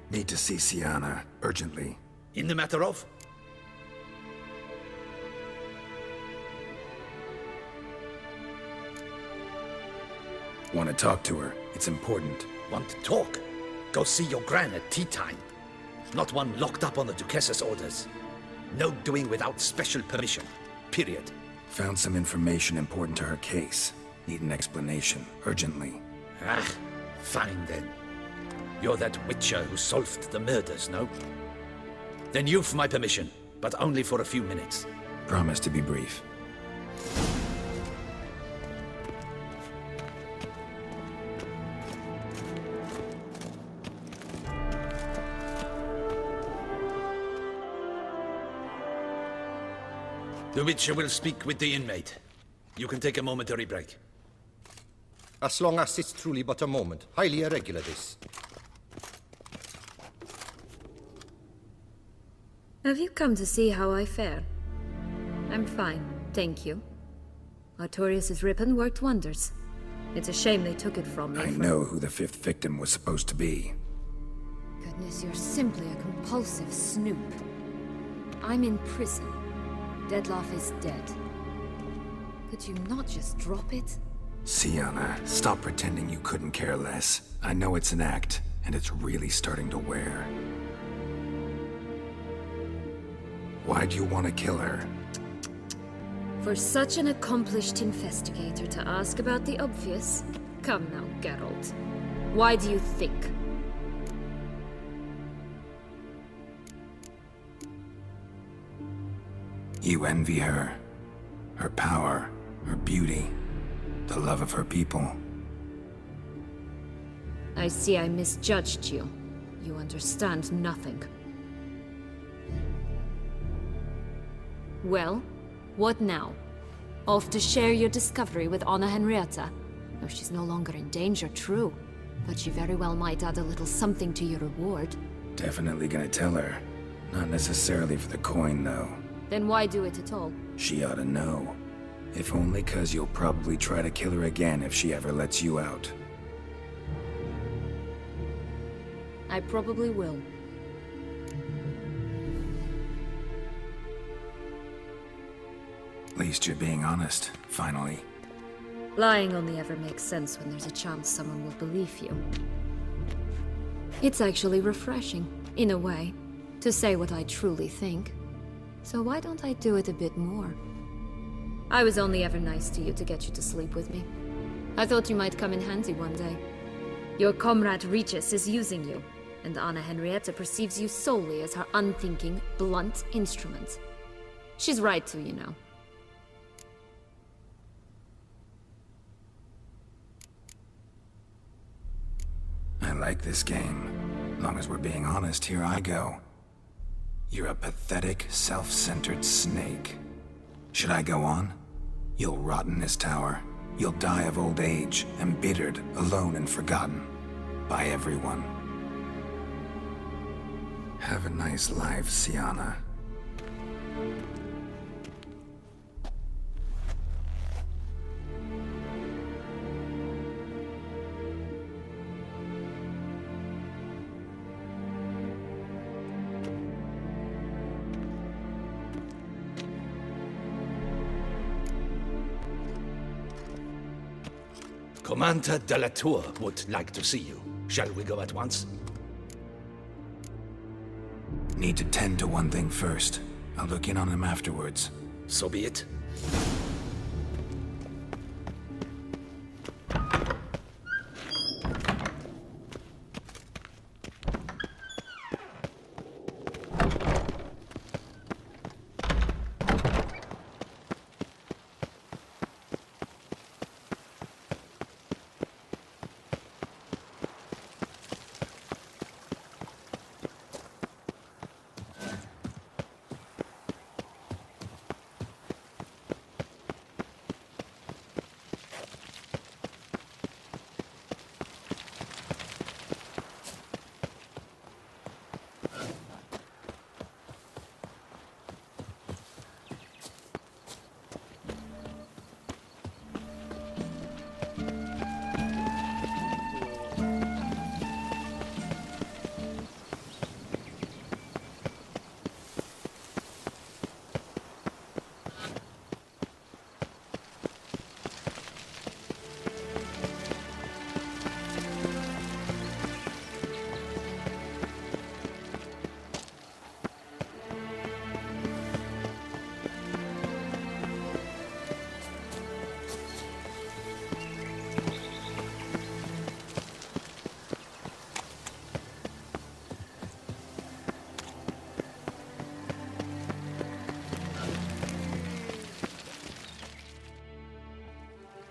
Need to see Sienna, urgently. In the matter of? Want to talk to her. It's important. Want to talk? Go see your gran at tea time. Not one locked up on the Duchess's orders. No doing without special permission. Period. Found some information important to her case. Need an explanation, urgently. Ah, fine then. You're that witcher who solved the murders, no? Then you've my permission, but only for a few minutes. Promise to be brief. The Witcher will speak with the inmate. You can take a momentary break. As long as it's truly but a moment. Highly irregular, this. Have you come to see how I fare? I'm fine, thank you. Artorius' ribbon worked wonders. It's a shame they took it from me. I know who the fifth victim was supposed to be. Goodness, you're simply a compulsive snoop. I'm in prison. Deadloff is dead. Could you not just drop it? Sienna, stop pretending you couldn't care less. I know it's an act, and it's really starting to wear. Why'd you want to kill her? For such an accomplished investigator to ask about the obvious? Come now, Geralt. Why do you think? You envy her. Her power, her beauty, the love of her people. I see I misjudged you. You understand nothing. Well, what now? Off to share your discovery with Anna Henrietta? No, she's no longer in danger, true. But she very well might add a little something to your reward. Definitely gonna tell her. Not necessarily for the coin, though. Then why do it at all? She ought to know. If only 'cause you'll probably try to kill her again if she ever lets you out. I probably will. At least you're being honest, finally. Lying only ever makes sense when there's a chance someone will believe you. It's actually refreshing, in a way, to say what I truly think. So why don't I do it a bit more? I was only ever nice to you to get you to sleep with me. I thought you might come in handy one day. Your comrade Regis is using you, and Anna Henrietta perceives you solely as her unthinking, blunt instrument. She's right to, you know. I like this game. Long as we're being honest, here I go. You're a pathetic, self-centered snake. Should I go on? You'll rot in this tower. You'll die of old age, embittered, alone and forgotten. By everyone. Have a nice life, Sienna. Commander de la Tour would like to see you. Shall we go at once? Need to tend to one thing first. I'll look in on him afterwards. So be it.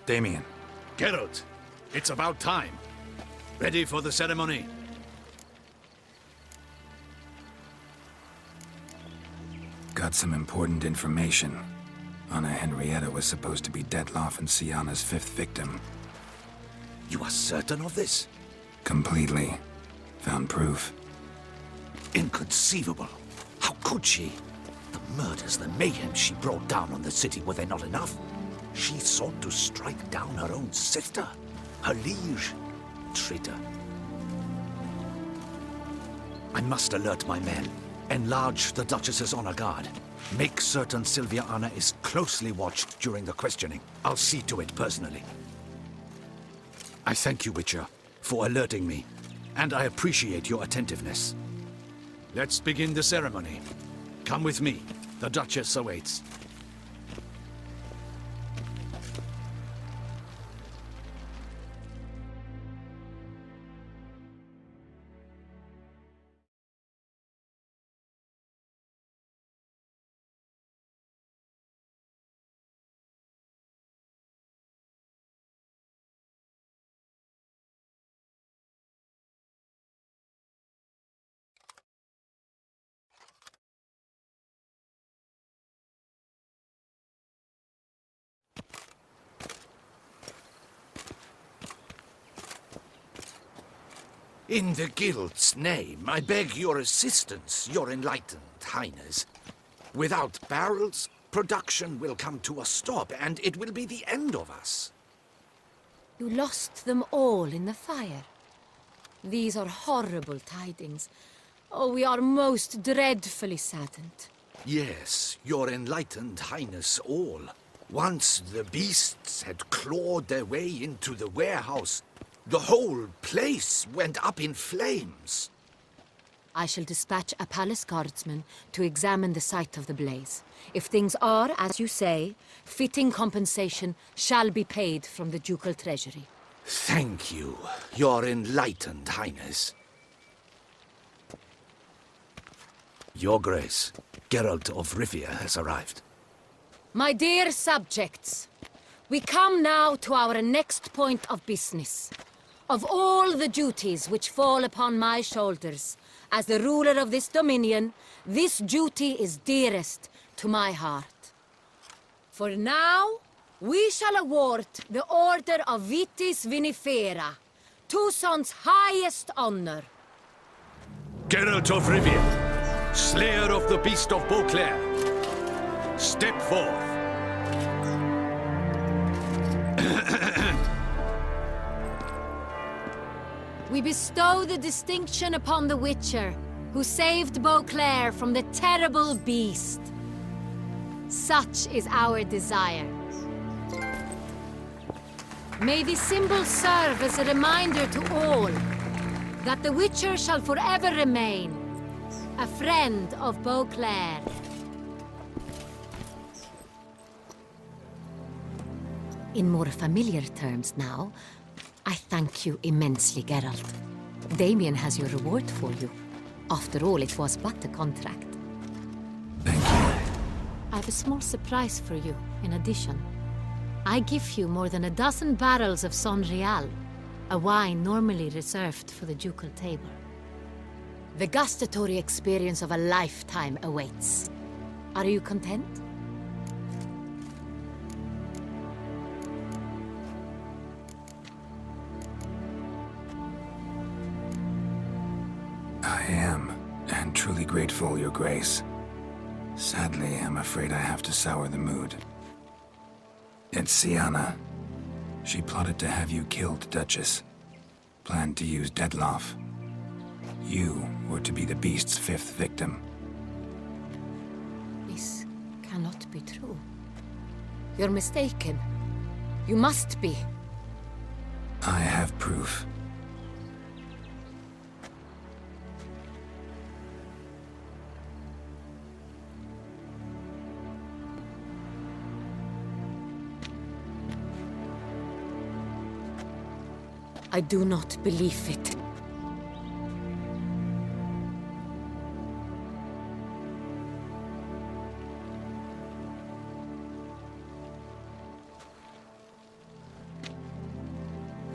Damien. Geralt, it's about time. Ready for the ceremony? Got some important information. Anna Henrietta was supposed to be Detloff and Syanna's 5th victim. You are certain of this? Completely. Found proof. Inconceivable. How could she? The murders, the mayhem she brought down on the city, were they not enough? She sought to strike down her own sister, her liege. Traitor. I must alert my men. Enlarge the Duchess's honor guard. Make certain Sylvia Anna is closely watched during the questioning. I'll see to it personally. I thank you, Witcher, for alerting me, and I appreciate your attentiveness. Let's begin the ceremony. Come with me. The Duchess awaits. In the Guild's name, I beg your assistance, your enlightened highness. Without barrels, production will come to a stop, and it will be the end of us. You lost them all in the fire. These are horrible tidings. Oh, we are most dreadfully saddened. Yes, your enlightened highness all. Once the beasts had clawed their way into the warehouse, the whole place went up in flames. I shall dispatch a palace guardsman to examine the site of the blaze. If things are, as you say, fitting compensation shall be paid from the ducal treasury. Thank you, your enlightened highness. Your Grace, Geralt of Rivia has arrived. My dear subjects, we come now to our next point of business. Of all the duties which fall upon my shoulders, as the ruler of this dominion, this duty is dearest to my heart. For now, we shall award the Order of Vitis Vinifera, Tucson's highest honor. Geralt of Rivia, slayer of the beast of Beauclair, step forth. We bestow the distinction upon the Witcher, who saved Beauclair from the terrible beast. Such is our desire. May this symbol serve as a reminder to all that the Witcher shall forever remain a friend of Beauclair. In more familiar terms now, I thank you immensely, Geralt. Damien has your reward for you. After all, it was but a contract. Thank you. I have a small surprise for you, in addition. I give you more than a dozen barrels of Son Real, a wine normally reserved for the ducal table. The gustatory experience of a lifetime awaits. Are you content? I am, and truly grateful, Your Grace. Sadly, I'm afraid I have to sour the mood. It's Syanna. She plotted to have you killed, Duchess. Planned to use Detloff. You were to be the beast's 5th victim. This cannot be true. You're mistaken. You must be. I have proof. I do not believe it.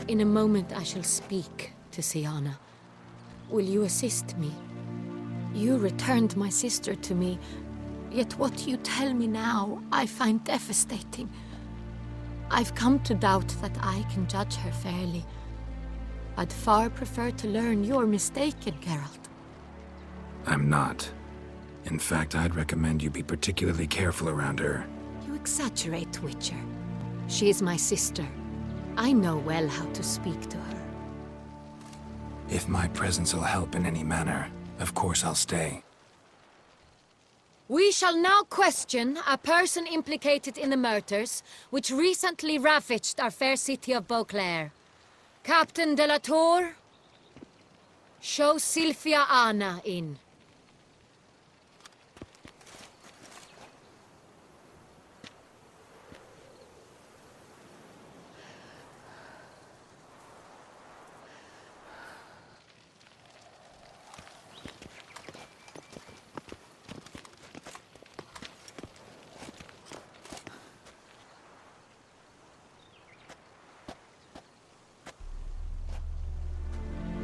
In a moment I shall speak to Siana. Will you assist me? You returned my sister to me, yet what you tell me now I find devastating. I've come to doubt that I can judge her fairly. I'd far prefer to learn you're mistaken, Geralt. I'm not. In fact, I'd recommend you be particularly careful around her. You exaggerate, Witcher. She is my sister. I know well how to speak to her. If my presence will help in any manner, of course I'll stay. We shall now question a person implicated in the murders which recently ravaged our fair city of Beauclair. Captain de la Tour, show Sylvia Anna in.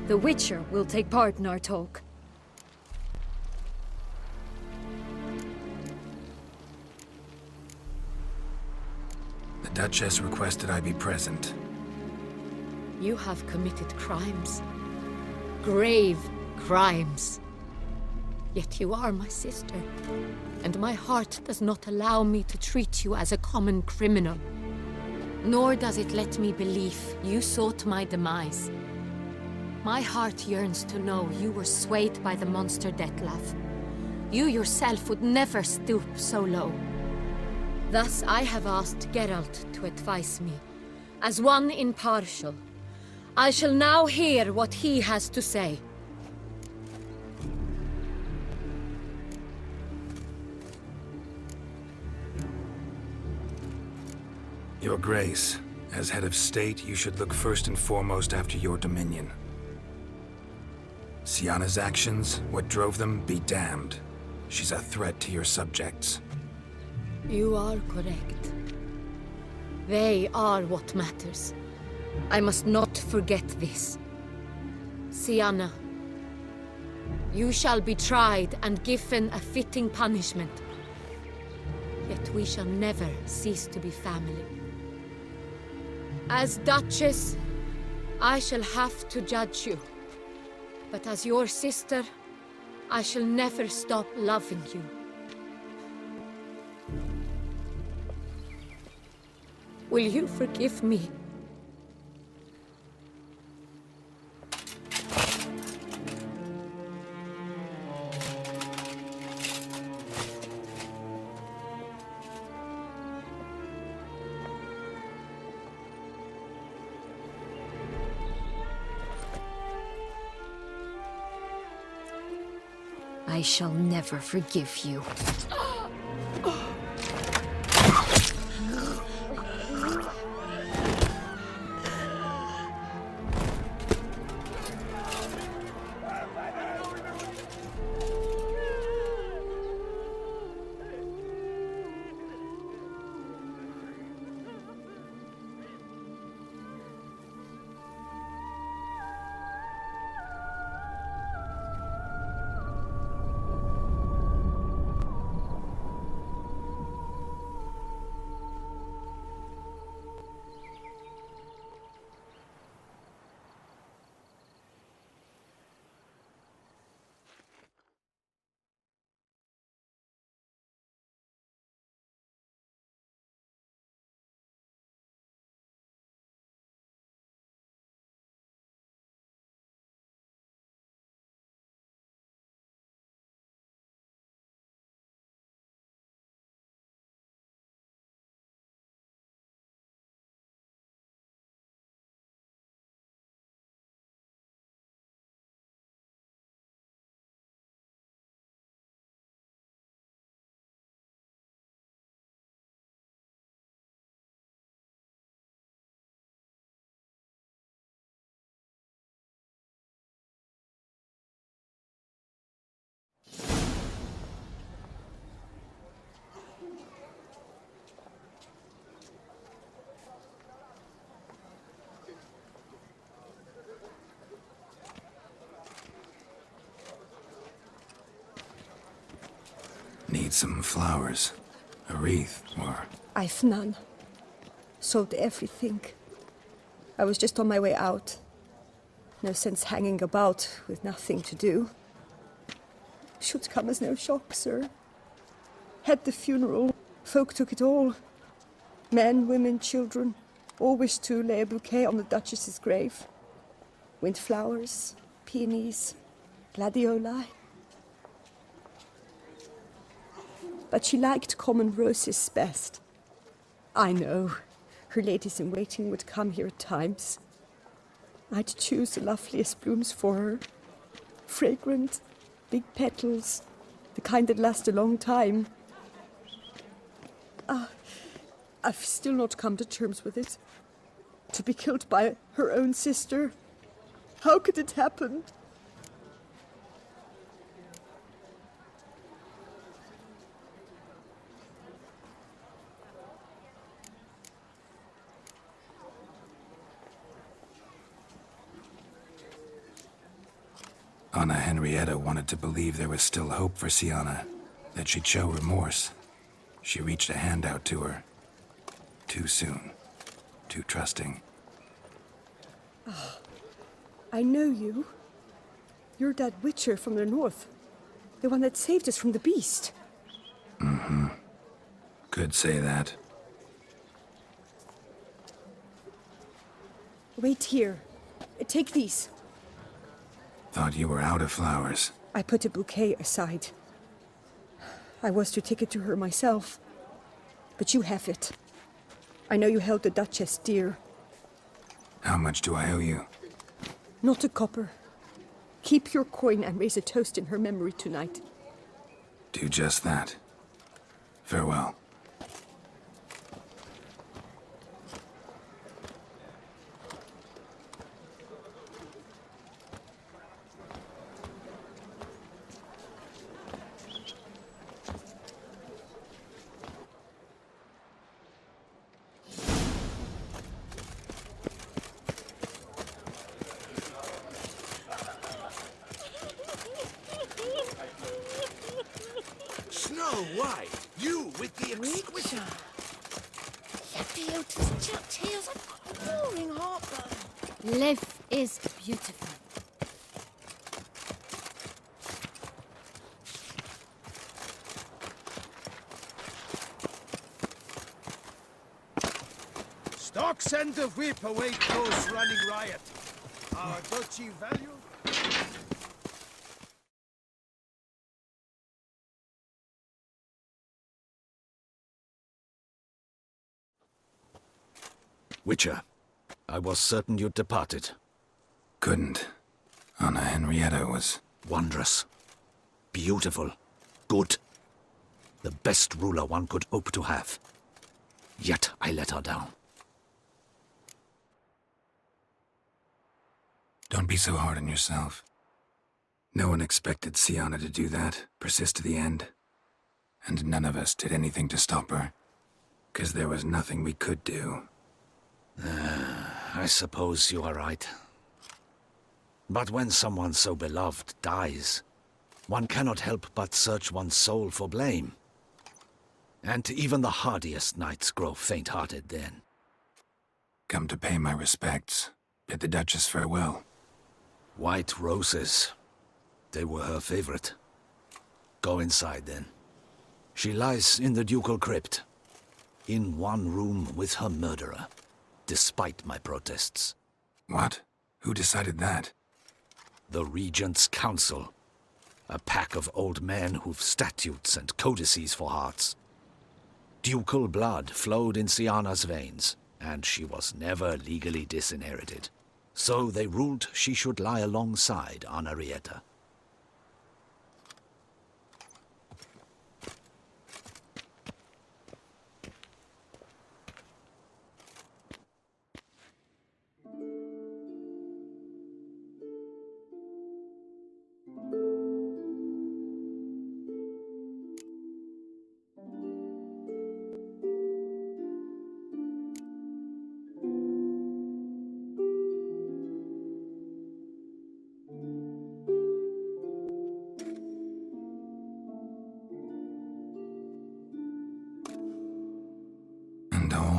The Witcher will take part in our talk. The Duchess requested I be present. You have committed crimes. Grave crimes. Yet you are my sister, and my heart does not allow me to treat you as a common criminal. Nor does it let me believe you sought my demise. My heart yearns to know you were swayed by the monster Dettlaff. You yourself would never stoop so low. Thus I have asked Geralt to advise me, as one impartial. I shall now hear what he has to say. Your Grace, as head of state, you should look first and foremost after your dominion. Siana's actions, what drove them, be damned. She's a threat to your subjects. You are correct. They are what matters. I must not forget this. Siana, you shall be tried and given a fitting punishment. Yet we shall never cease to be family. As Duchess, I shall have to judge you. But as your sister, I shall never stop loving you. Will you forgive me? I shall never forgive you. Need some flowers, a wreath, or... I've none. Sold everything. I was just on my way out. No sense hanging about with nothing to do. Should come as no shock, sir. Had the funeral. Folk took it all. Men, women, children. All wished to lay a bouquet on the Duchess's grave. Windflowers, peonies, gladioli. But she liked common roses best. I know. Her ladies-in-waiting would come here at times. I'd choose the loveliest blooms for her. Fragrant, big petals, the kind that last a long time. I've still not come to terms with it. To be killed by her own sister. How could it happen? Anna Henrietta wanted to believe there was still hope for Sienna, that she'd show remorse. She reached a hand out to her. Too soon. Too trusting. I know you. You're that witcher from the north. The one that saved us from the beast. Could say that. Wait here. Take these. Thought you were out of flowers. I put a bouquet aside. I was to take it to her myself. But you have it. I know you held the Duchess dear. How much do I owe you? Not a copper. Keep your coin and raise a toast in her memory tonight. Do just that. Farewell. Snow White, you with the exquisite... Lepiot's tales are pouring heartburn. Liv is beautiful. Stocks and the whip await those running riot. Our duchy value? Witcher, I was certain you'd departed. Couldn't. Anna Henrietta was... Wondrous. Beautiful. Good. The best ruler one could hope to have. Yet I let her down. Don't be so hard on yourself. No one expected Sienna to do that, persist to the end. And none of us did anything to stop her. 'Cause there was nothing we could do. I suppose you are right. But when someone so beloved dies, one cannot help but search one's soul for blame. And even the hardiest knights grow faint-hearted then. Come to pay my respects. Bid the Duchess farewell. White roses. They were her favorite. Go inside then. She lies in the ducal crypt. In one room with her murderer. Despite my protests. What? Who decided that? The Regent's Council. A pack of old men who've statutes and codices for hearts. Ducal blood flowed in Sienna's veins, and she was never legally disinherited. So they ruled she should lie alongside Anna Henrietta.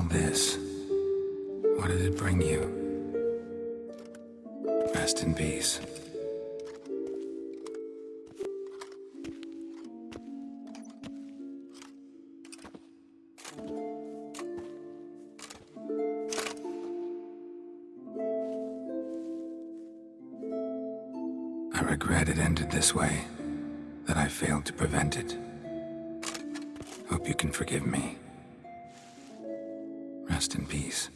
this? What did it bring you? Rest in peace. I regret it ended this way, that I failed to prevent it. Hope you can forgive me. Rest in peace.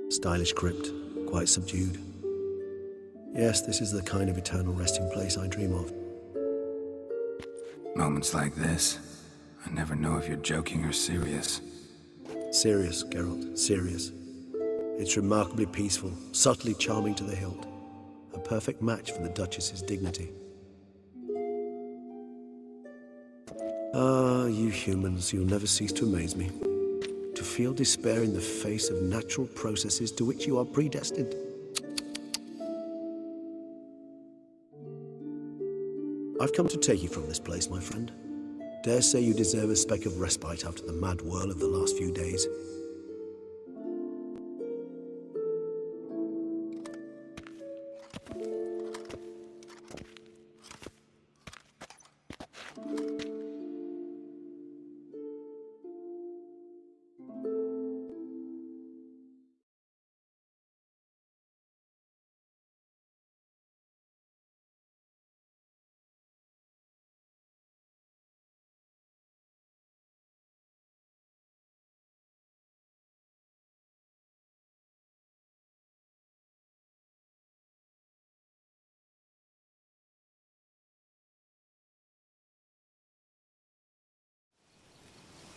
Stylish crypt, quite subdued. Yes, this is the kind of eternal resting place I dream of. Moments like this, I never know if you're joking or serious. Serious, Geralt, serious. It's remarkably peaceful, subtly charming to the hilt. A perfect match for the Duchess's dignity. Ah, you humans, you'll never cease to amaze me. To feel despair in the face of natural processes to which you are predestined. I've come to take you from this place, my friend. Dare say you deserve a speck of respite after the mad whirl of the last few days.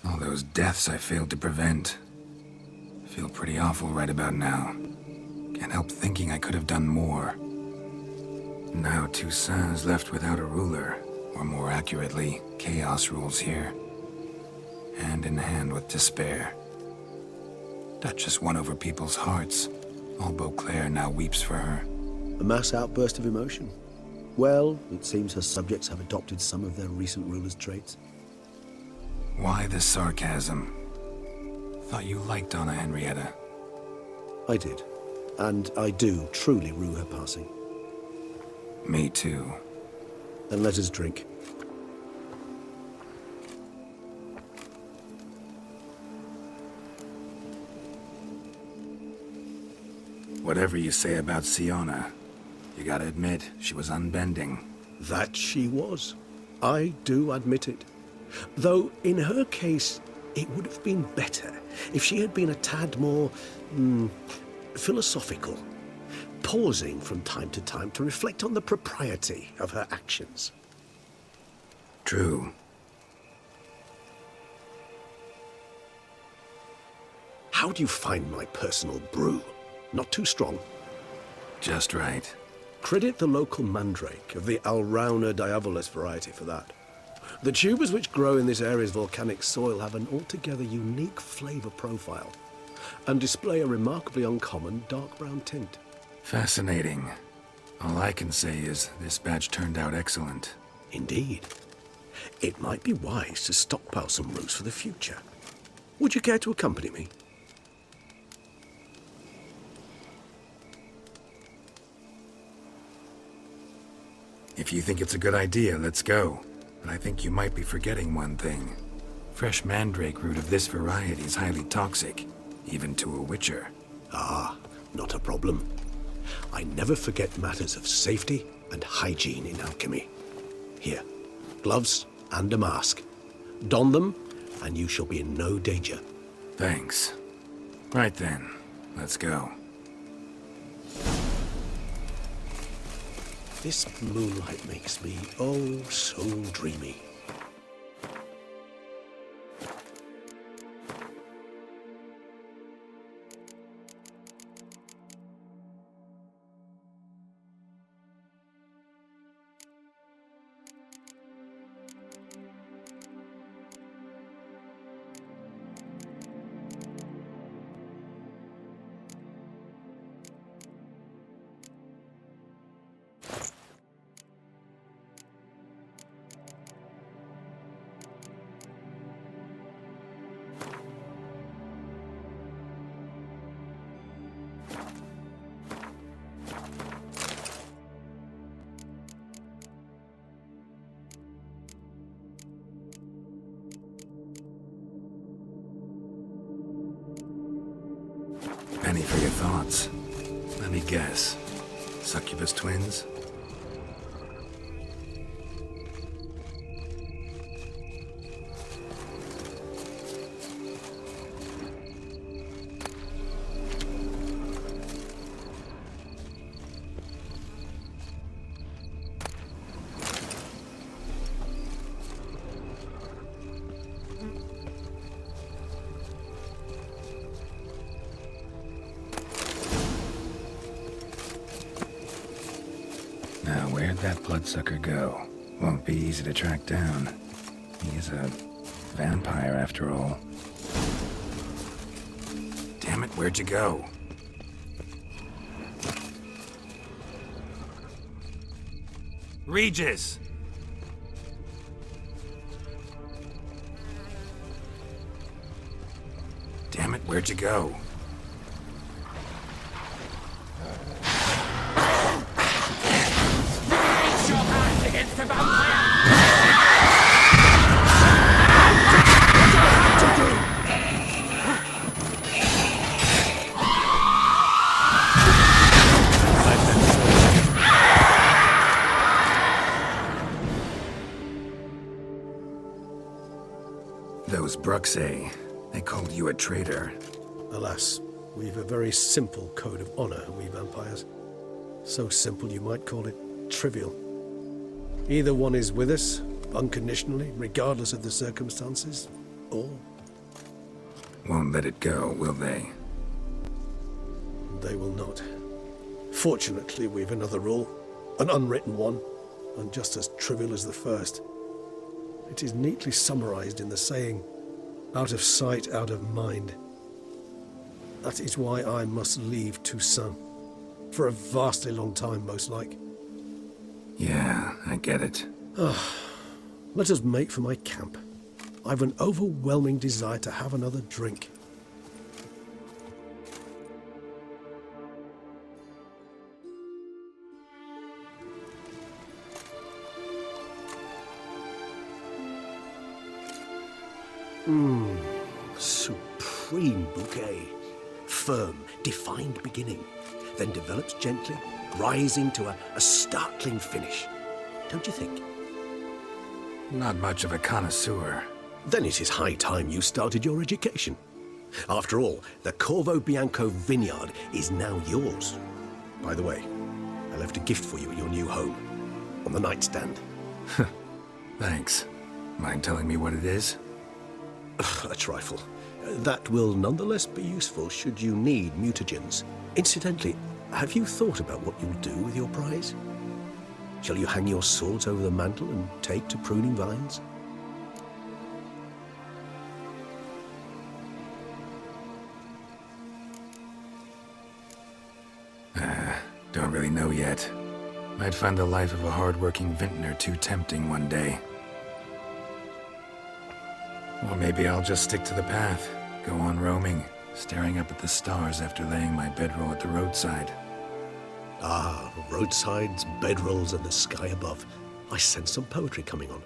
All those deaths I failed to prevent. Feel pretty awful right about now. Can't help thinking I could have done more. Now Toussaint's left without a ruler, or more accurately, chaos rules here. Hand in hand with despair. Duchess won over people's hearts. All Beauclair now weeps for her. A mass outburst of emotion. Well, it seems her subjects have adopted some of their recent ruler's traits. Why the sarcasm? Thought you liked Donna Henrietta. I did. And I do truly rue her passing. Me too. Then let us drink. Whatever you say about Siona, you gotta admit, she was unbending. That she was. I do admit it. Though, in her case, it would have been better if she had been a tad more, philosophical, pausing from time to time to reflect on the propriety of her actions. True. How do you find my personal brew? Not too strong? Just right. Credit the local mandrake of the Alrauna diavolis variety for that. The tubers which grow in this area's volcanic soil have an altogether unique flavor profile and display a remarkably uncommon dark brown tint. Fascinating. All I can say is this batch turned out excellent. Indeed. It might be wise to stockpile some roots for the future. Would you care to accompany me? If you think it's a good idea, let's go. But I think you might be forgetting one thing. Fresh mandrake root of this variety is highly toxic, even to a witcher. Ah, not a problem. I never forget matters of safety and hygiene in alchemy. Here, gloves and a mask. Don them, and you shall be in no danger. Thanks. Right then, let's go. This moonlight makes me, oh, so dreamy. penny for your thoughts. Let me guess. Succubus twins? Now, where'd that bloodsucker go? Won't be easy to track down. He is a vampire, after all. Damn it, where'd you go? Regis! Damn it, where'd you go? Those Bruxay, they called you a traitor. Alas, we've a very simple code of honor, we vampires. So simple you might call it trivial. Either one is with us, unconditionally, regardless of the circumstances, or... Won't let it go, will they? They will not. Fortunately, we've another rule, an unwritten one, and just as trivial as the first. It is neatly summarized in the saying, out of sight, out of mind. That is why I must leave Toussaint. For a vastly long time, most like. Yeah, I get it. Let us make for my camp. I've an overwhelming desire to have another drink. Supreme bouquet. Firm, defined beginning, then develops gently, rising to a startling finish. Don't you think? Not much of a connoisseur. Then it is high time you started your education. After all, the Corvo Bianco vineyard is now yours. By the way, I left a gift for you at your new home, on the nightstand. Thanks. Mind telling me what it is? A trifle. That will nonetheless be useful should you need mutagens. Incidentally, have you thought about what you'll do with your prize? Shall you hang your swords over the mantle and take to pruning vines? Don't really know yet. Might find the life of a hard-working vintner too tempting one day. Or maybe I'll just stick to the path, go on roaming, staring up at the stars after laying my bedroll at the roadside. Ah, roadsides, bedrolls, and the sky above. I sense some poetry coming on,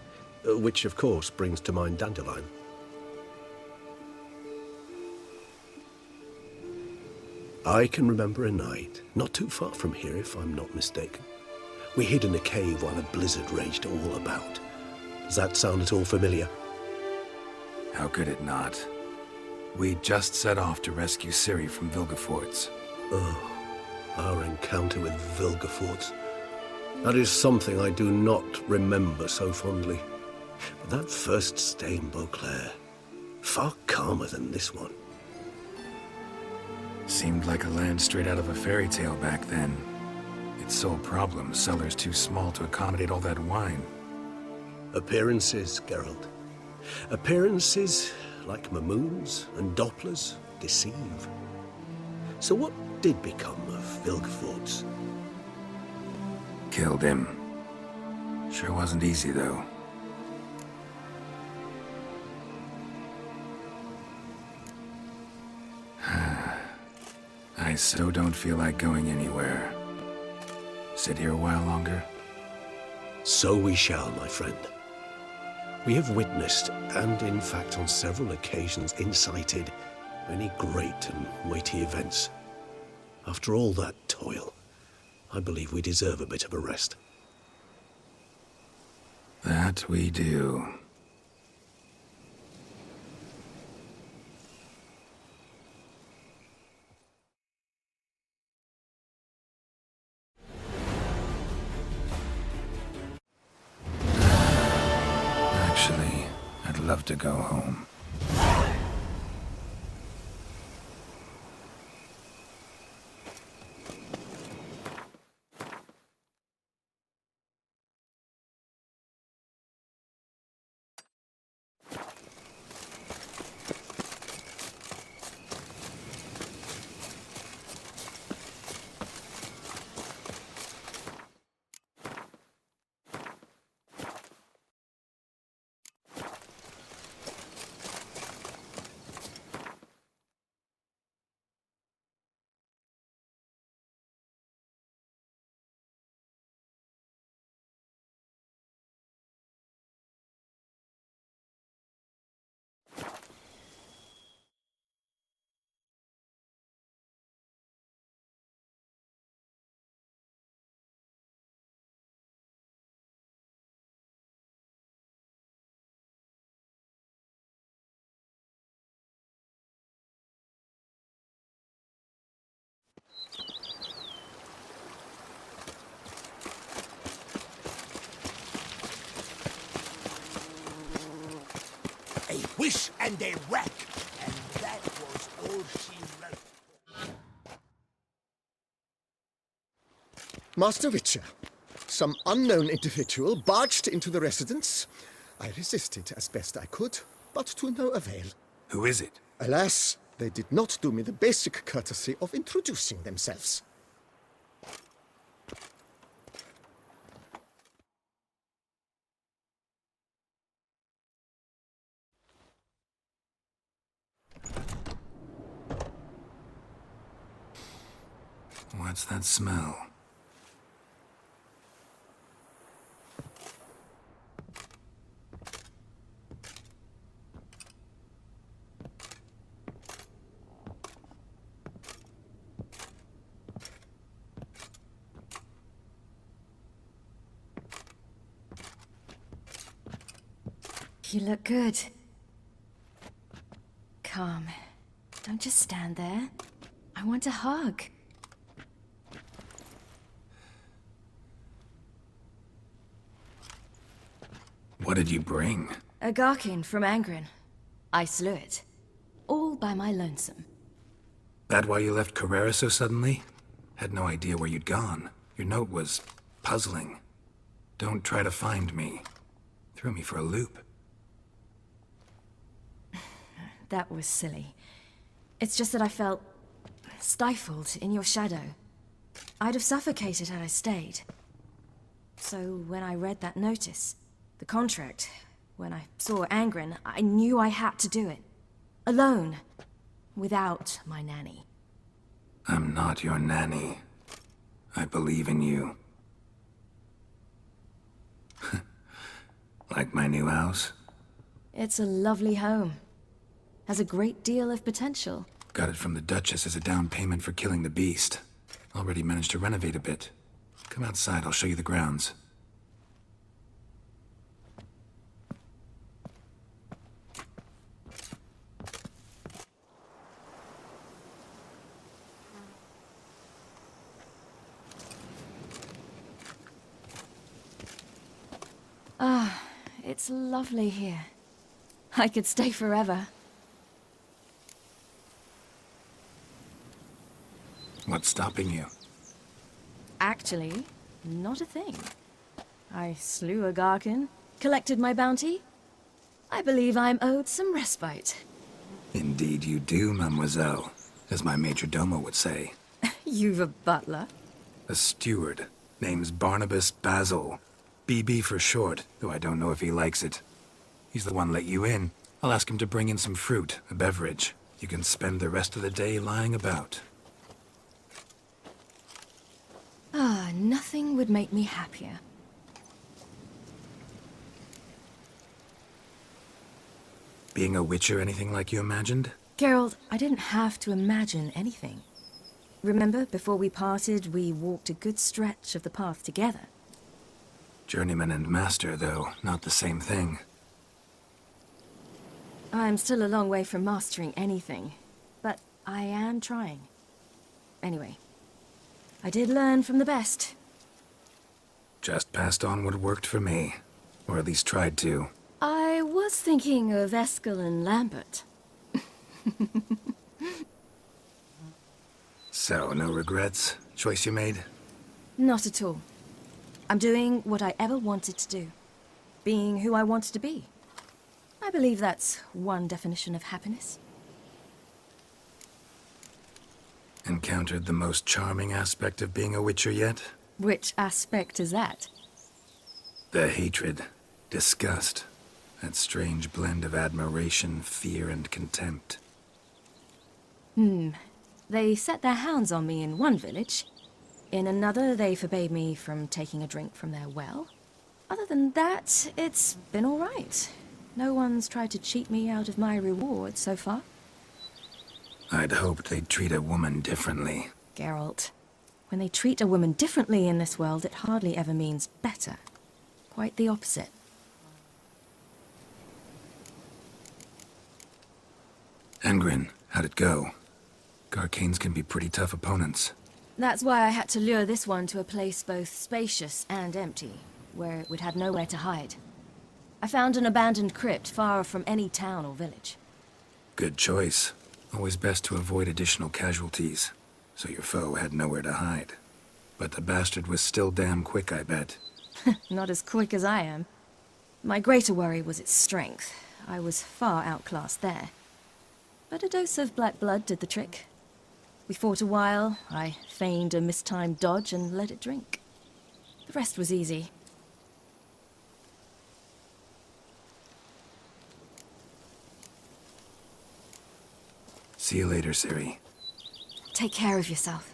which of course brings to mind Dandelion. I can remember a night, not too far from here if I'm not mistaken. We hid in a cave while a blizzard raged all about. Does that sound at all familiar? How could it not? We just set off to rescue Ciri from Vilgefortz. Oh, our encounter with Vilgefortz. That is something I do not remember so fondly. But that first stay in Beauclair, far calmer than this one. Seemed like a land straight out of a fairy tale back then. Its sole problem, cellars too small to accommodate all that wine. Appearances, Geralt. Appearances, like Mamoons and Dopplers, deceive. So what did become of Vilgefortz? Killed him. Sure wasn't easy, though. I so don't feel like going anywhere. Sit here a while longer? So we shall, my friend. We have witnessed, and in fact on several occasions incited, many great and weighty events. After all that toil, I believe we deserve a bit of a rest. That we do. Actually, I'd love to go home. A wish and a wreck, and that was all she wrote. Master Witcher, some unknown individual barged into the residence. I resisted as best I could, but to no avail. Who is it? Alas, they did not do me the basic courtesy of introducing themselves. What's that smell? You look good. Come. Don't just stand there. I want a hug. What did you bring? A Garkin from Angren. I slew it. All by my lonesome. That why you left Carrera so suddenly? Had no idea where you'd gone. Your note was puzzling. Don't try to find me. Threw me for a loop. That was silly. It's just that I felt stifled in your shadow. I'd have suffocated had I stayed. So when I read that notice, the contract, when I saw Angren, I knew I had to do it. Alone. Without my nanny. I'm not your nanny. I believe in you. Like my new house? It's a lovely home. Has a great deal of potential. Got it from the Duchess as a down payment for killing the beast. Already managed to renovate a bit. Come outside, I'll show you the grounds. It's lovely here. I could stay forever. What's stopping you? Actually, not a thing. I slew a Garkin, collected my bounty. I believe I'm owed some respite. Indeed you do, mademoiselle. As my major domo would say. You've a butler? A steward. Name's Barnabas Basil. BB for short, though I don't know if he likes it. He's the one let you in. I'll ask him to bring in some fruit, a beverage. You can spend the rest of the day lying about. Nothing would make me happier. Being a witcher anything like you imagined? Geralt, I didn't have to imagine anything. Remember, before we parted, we walked a good stretch of the path together. Journeyman and master, though, not the same thing. I'm still a long way from mastering anything, but I am trying. Anyway, I did learn from the best. Just passed on what worked for me. Or at least tried to. I was thinking of Eskel and Lambert. So, no regrets? Choice you made? Not at all. I'm doing what I ever wanted to do. Being who I wanted to be. I believe that's one definition of happiness. Encountered the most charming aspect of being a Witcher yet? Which aspect is that? The hatred, disgust, that strange blend of admiration, fear, and contempt. They set their hounds on me in one village. In another, they forbade me from taking a drink from their well. Other than that, it's been all right. No one's tried to cheat me out of my reward so far. I'd hoped they'd treat a woman differently. Geralt, when they treat a woman differently in this world, it hardly ever means better. Quite the opposite. Engrin, how'd it go? Garcanes can be pretty tough opponents. That's why I had to lure this one to a place both spacious and empty, where it would have nowhere to hide. I found an abandoned crypt far from any town or village. Good choice. Always best to avoid additional casualties, so your foe had nowhere to hide. But the bastard was still damn quick, I bet. Not as quick as I am. My greater worry was its strength. I was far outclassed there. But a dose of black blood did the trick. We fought a while, I feigned a mistimed dodge and let it drink. The rest was easy. See you later, Ciri. Take care of yourself.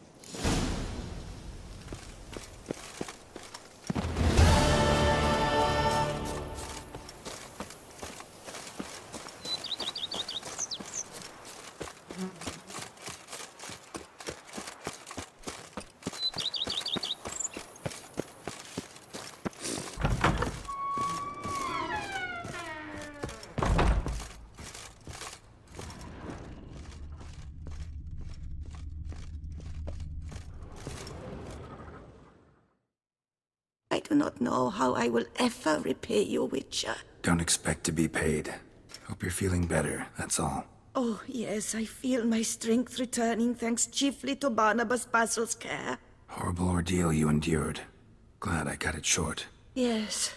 I do not know how I will ever repay you, Witcher. Don't expect to be paid. Hope you're feeling better, that's all. Oh, yes, I feel my strength returning thanks chiefly to Barnabas Basil's care. Horrible ordeal you endured. Glad I cut it short. Yes,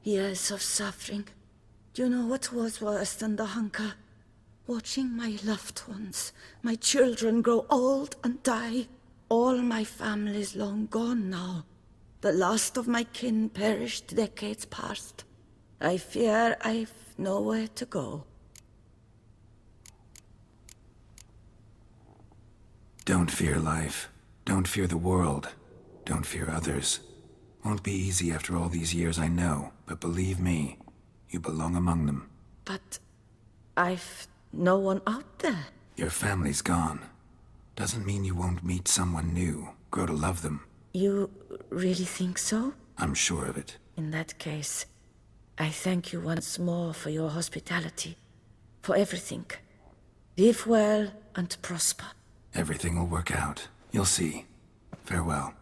years of suffering. Do you know what was worse than the hunger? Watching my loved ones, my children grow old and die. All my family's long gone now. The last of my kin perished decades past. I fear I've nowhere to go. Don't fear life. Don't fear the world. Don't fear others. Won't be easy after all these years, I know, but believe me, you belong among them. But I've no one out there. Your family's gone. Doesn't mean you won't meet someone new, grow to love them. You really think so? I'm sure of it. In that case, I thank you once more for your hospitality, for everything. Live well and prosper. Everything will work out. You'll see. Farewell.